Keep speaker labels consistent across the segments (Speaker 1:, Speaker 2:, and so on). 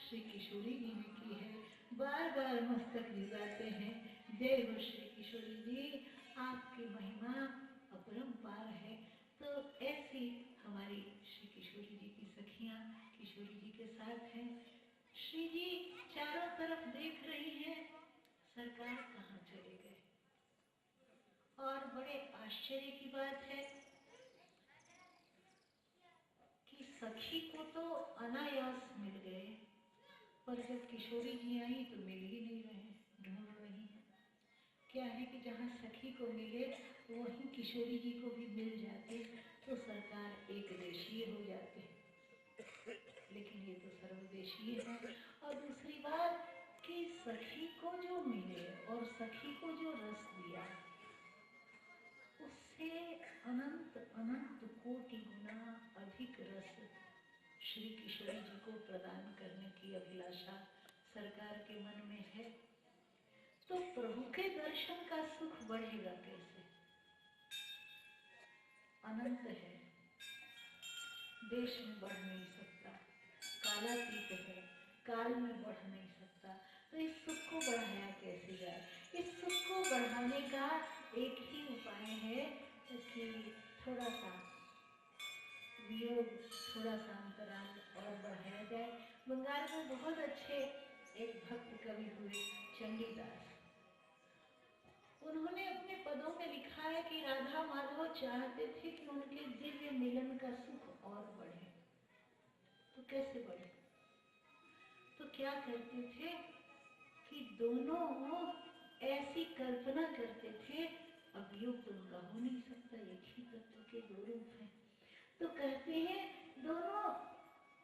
Speaker 1: श्री किशोरी जी ने की है। बार बार मस्तक झुकाते हैं। जय हो श्री किशोरी जी, आपकी महिमा अपरंपार है। तो ऐसी हमारी श्री किशोरी जी की सखियां किशोरी जी के साथ हैं। श्री जी चारों तरफ देख रही हैं, सरकार कहाँ चले गए। और बड़े आश्चर्य की बात है कि सखी को तो अनायास मिल गए, पर जब किशोरी जी आई तो मिल ही नहीं रहे, ढूंढ रही हैं। क्या है कि जहाँ सखी को मिले वहीं किशोरी जी को भी मिल जाते तो सरकार एक देशीय हो जाते, लेकिन ये तो सर्वदेशीय है। और दूसरी बात कि सखी को जो मिले और सखी को जो रस दिया, उससे अनंत अनंत कोटि गुना अधिक रस श्री किशोरी जी को प्रदान करने की अभिलाषा सरकार के मन में है। तो प्रभु के दर्शन का सुख बढ़ेगा कैसे? अनंत है, देश में बढ़ नहीं सकता, कालातीत है, काल में बढ़ नहीं सकता। तो इस सुख को बढ़ाया कैसे जाए? इस सुख को बढ़ाने का एक ही उपाय है कि थोड़ा सा वियोग, थोड़ा सा अंतराल और बढ़ाया जाए। बंगाल में बहुत अच्छे एक भक्त कवि हुए चंडीदास। उन्होंने अपने पदों में लिखा है कि राधा माधव चाहते थे कि उनके दिव्य मिलन का सुख और बढ़े। तो कैसे बढ़े? तो क्या करते थे कि दोनों ऐसी कल्पना करते थे, अब योग तो उनका हो नहीं सकता, एक ही तत्व के दो रूप हैं। तो कहते हैं दोनों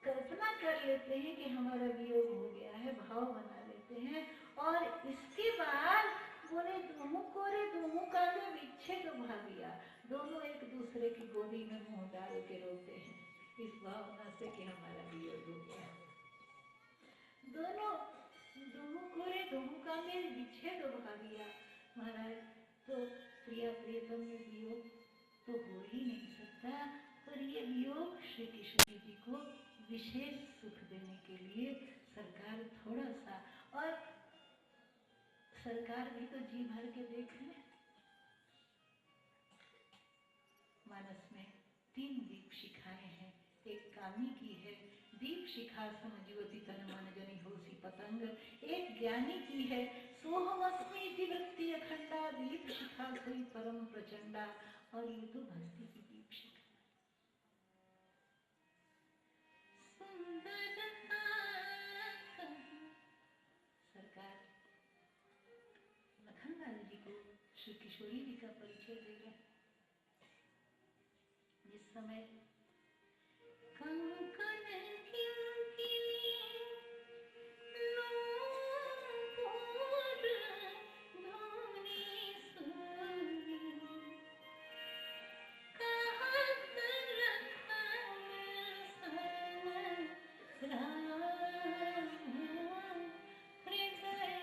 Speaker 1: कल्पना कर लेते हैं कि हमारा वियोग हो गया है, भाव बना लेते हैं, और इसके बाद बोले दोनों कोरे दोनों काले विच्छेद भाविया, दोनों एक दूसरे की गोदी में मुंह डाल के रोते हैं इस भावना से कि हमारा वियोग हो गया। दोनों कोरे दोनों काले विच्छेद भाविया। महाराज, तो प्रिया प्रियतम में वियोग तो हो ही नहीं सकता, पर ये वियोग श्री किशोरी जी को विशेष सुख देने के लिए सरकार थोड़ा सा, और सरकार भी तो जी भर के देख ले। मानस में 3 दीप शिखाएं हैं। एक कामी की है, दीप शिखा समज्योति तन मन जनि होसी पतंग। एक ज्ञानी की है, सोहमस्मि वृत्ति अखंडा, दीप शिखा सोई परम प्रचंडा। और ये तो भक्ति की दीप शिखा। सरकार लखनलाल जी को श्री किशोरी जी का परिचय दे रहे। जिस समय कंकन किंकिनी नूपुर ध्वनि सुनी, कहत लखन सन राम हृदय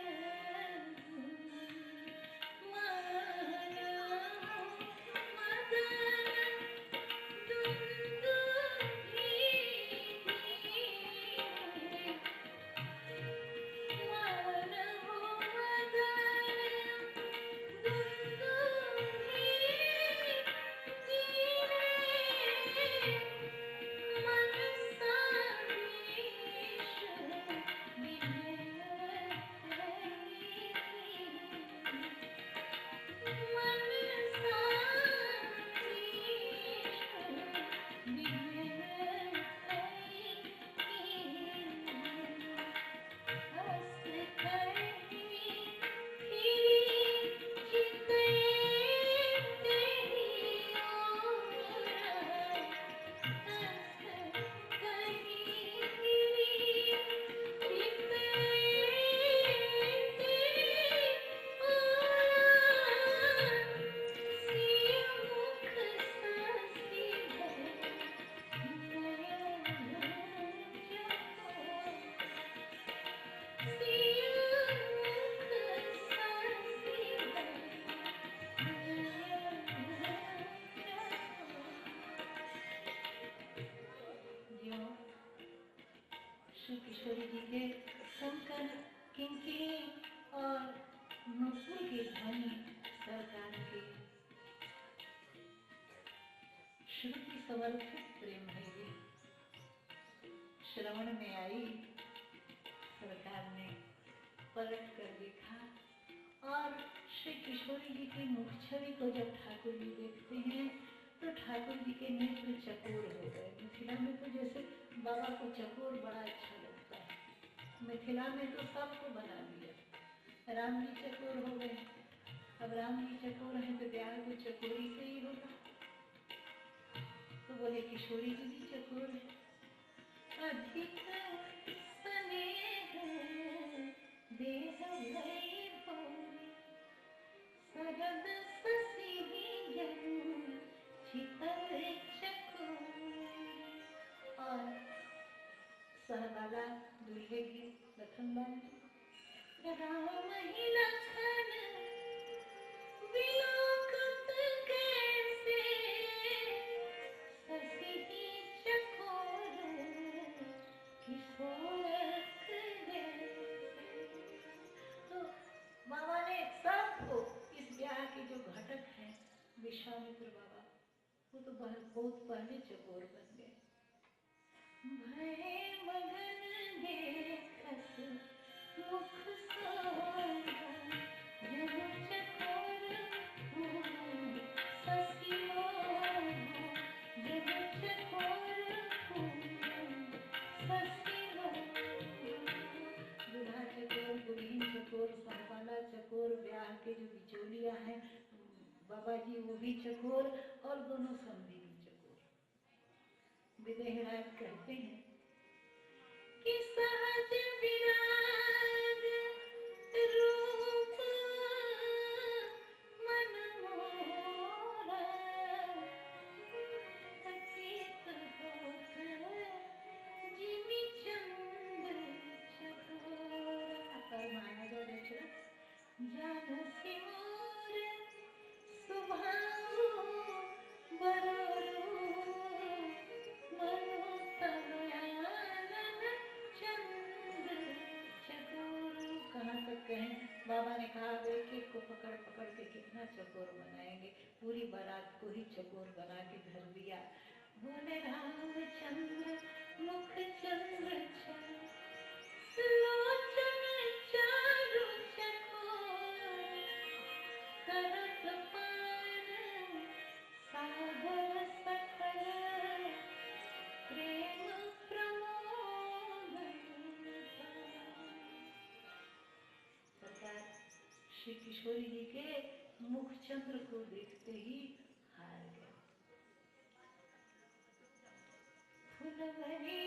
Speaker 1: मानो मदन श्री किशोरी जी के कंकन किंकिणी और नुपुर की ध्वनि सरकार के श्रुति समर्थित प्रेम है ये श्रवण में आई। सरकार ने पलट कर देखा और श्री किशोरी जी की मुख छवि को जब ठाकुर जी देखते हैं तो ठाकुर जी के नेत्र चकोर हो गए। मिथिला में तो जैसे बाबा को चकोर बड़ा अच्छा लगता है, मिथिला में तो सबको बना दिया। राम जी चकोर हो गए, अब राम जी चकोर हैं तो प्यार को चकोरी से ही होगा, तो बोले किशोरी जी भी चकोर है। अधिक स्नेह देह भई भोरी, सरद ससी जन चितर चकोरी। और सहबाला दूल्हे की लखन बांधी, राम ही लखन विलोकत कैसे, ससी चकोर किशोरक जैसे। तो बाबा ने सबको इस ब्याह के जो घटक हैं, विश्वामित्र बाबा, वो तो बहुत पहले चकोर बन गए। भय मगन देखत मुख सोहा, जब चकोर हूँ ससी मोहा, जब चकोर हूँ ससी मोहा। दूल्हा चकोर, दुल्हन चकोर, सहबाला चकोर, ब्याह के जो बिचौलिया हैं बाबा जी वो भी चकोर, और दोनों समधी भी चकोर। विदेहराज कहते हैं कि सहज विराग रूप मन मोरा, सचेत होकर जिमि चंद्र चकोरा। पर माना जो देखो जानसी मोर सुभाऊ बरोरू, मनु तब आनन चंद्र चकोर। कहाँ तक कहें, बाबा ने कहा एक एक को पकड़ पकड़ के कितना चकोर बनाएंगे, पूरी बारात को ही चकोर बना के धर दिया। बोले रामचंद्र मुख चंद्र लोचन चारु चकोर, करत पान सागर सकल प्रेम प्रमोद। सरकार श्री किशोरी जी के मुख चंद्र को देखते ही हार गए। फुलवरी